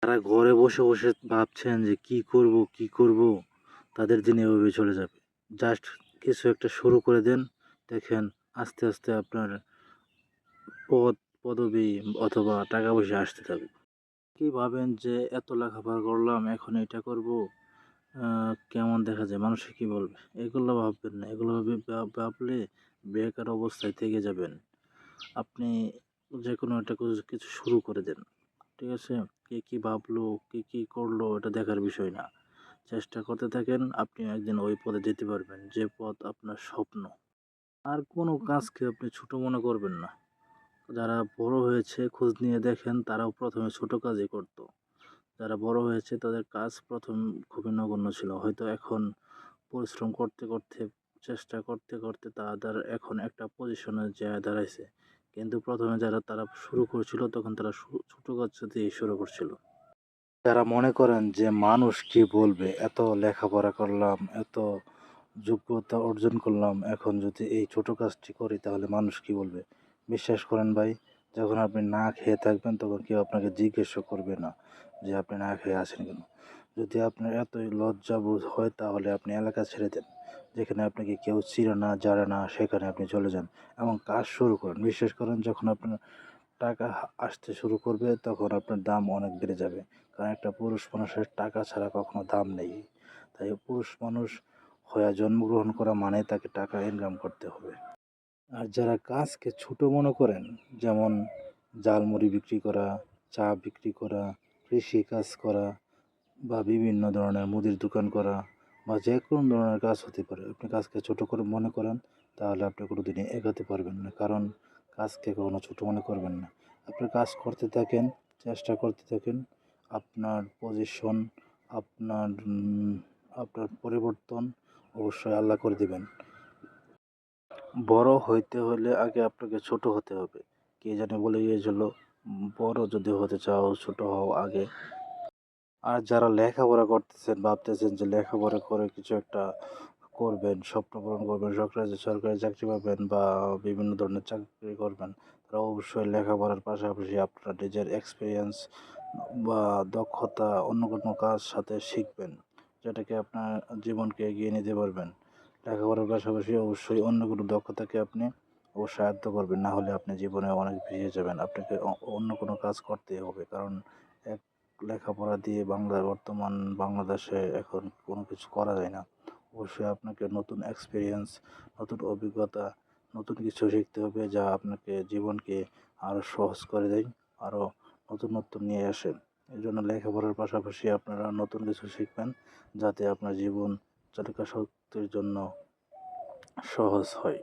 যারা ঘরে বসে বসে ভাবছেন যে কি করব তাদের দিন এভাবে চলে যাবে। জাস্ট কিছু একটা শুরু করে দেন, দেখেন আস্তে আস্তে আপনার পদবি অথবা টাকা পয়সা আসতে থাকবে। কি ভাবেন যে এত লেখাপড়া করলাম এখন এটা করব, কেমন দেখা যায়, মানুষে কি বলবে, এগুলো ভাববেন না। এগুলো ভাবলে বেকার অবস্থায় থেকে যাবেন। আপনি যে কোনো একটা কিছু শুরু করে দেন, ঠিক আছে? কে কি ভাবলো, কে কি করলো এটা দেখার বিষয় না। চেষ্টা করতে থাকেন, আপনি একদিন ওই পদে যেতে পারবেন যে পদ আপনার স্বপ্ন। আর কোনো কাজকে আপনি ছোট মনে করবেন না। যারা বড় হয়েছে খোঁজ নিয়ে দেখেন, তারাও প্রথমে ছোট কাজই করত। যারা বড় হয়েছে তাদের কাজ প্রথম খুবই নগণ্য ছিল, হয়তো এখন পরিশ্রম করতে করতে, চেষ্টা করতে করতে তাদের এখন একটা পজিশনে যায় দাঁড়াইছে। কিন্তু প্রথমে তারা শুরু করছিল, তখন তারা ছোট কাজ দিয়ে শুরু করছিল। যারা মনে করেন যে মানুষ কি বলবে, এত লেখাপড়া করলাম, এত যোগ্যতা অর্জন করলাম, এখন যদি এই ছোট কাজটি করি তাহলে মানুষ কি বলবে, বিশ্বাস করেন ভাই, যখন আপনি না খেয়ে থাকবেন তখন কেউ আপনাকে জিজ্ঞেসও করবে না যে আপনি না খেয়ে আছেন কেন। যদি আপনার এতই লজ্জাবোধ হয় তাহলে আপনি এলাকা ছেড়ে দেন, যেখানে আপনাকে কেউ চিনে না জানে না, সেখানে আপনি চলে যান এবং কাজ শুরু করেন। বিশ্বাস করেন, যখন আপনার টাকা আসতে শুরু করবে তখন আপনার দাম অনেক বেড়ে যাবে। কারণ একটা পুরুষ মানুষের টাকা ছাড়া কখনো দাম নেই। তাই পুরুষ মানুষ হয়ে জন্মগ্রহণ করা মানে তাকে টাকা ইনকাম করতে হবে। আর যারা কাজকে ছোট মনে করেন, যেমন ঝালমুড়ি বিক্রি করা, চা বিক্রি করা, কৃষি কাজ করা বা বিভিন্ন ধরনের মুদির দোকান করা বা যে কোনো ধরনের কাজ হতে পারে, আপনি কাজকে ছোট করে মনে করেন তাহলে আপনি কোনোদিনই এগোতে পারবেন না। কারণ কাজকে কখনো ছোট মনে করবেন না। আপনি কাজ করতে থাকেন, চেষ্টা করতে থাকেন, আপনার পজিশন, আপনার আপনার পরিবর্তন অবশ্যই আল্লাহ করে দিবেন। বড় হইতে হলে আগে আপনাকে ছোট হতে হবে। কে জানি বলে গিয়েছিল, বড় যদি হতে চাও ছোট হও আগে। আর যারা লেখাপড়া করতেছেন, ভাবতেছেন যে লেখাপড়া করে কিছু একটা করবেন, স্বপ্ন পূরণ করবেন, সরকারি চাকরি পাবেন বা বিভিন্ন ধরনের চাকরি করবেন, তারা অবশ্যই লেখাপড়ার পাশাপাশি আপনার নিজের এক্সপিরিয়েন্স বা দক্ষতা অন্য কোনো কাজ সাথে শিখবেন, যেটাকে আপনার জীবনকে এগিয়ে নিতে পারবেন। লেখাপড়ার পাশাপাশি অবশ্যই অন্য কোনো দক্ষতাকে আপনি অবশ্যই আয়ত্ত করবেন, না হলে আপনি জীবনে অনেক পিছিয়ে যাবেন। আপনাকে অন্য কোনো কাজ করতেই হবে, কারণ এক লেখাপড়া দিয়ে বর্তমান বাংলাদেশে এখন কোনো কিছু করা যায় না। অবশ্যই আপনাকে নতুন এক্সপিরিয়েন্স, নতুন অভিজ্ঞতা, নতুন কিছু শিখতে হবে, যা আপনাকে জীবনকে আরও সহজ করে দেয়, আরও নতুনত্ব নিয়ে আসে। এই জন্য লেখাপড়ার পাশাপাশি আপনারা নতুন কিছু শিখবেন, যাতে আপনার জীবন চালিকা শক্তির জন্য সহজ হয়।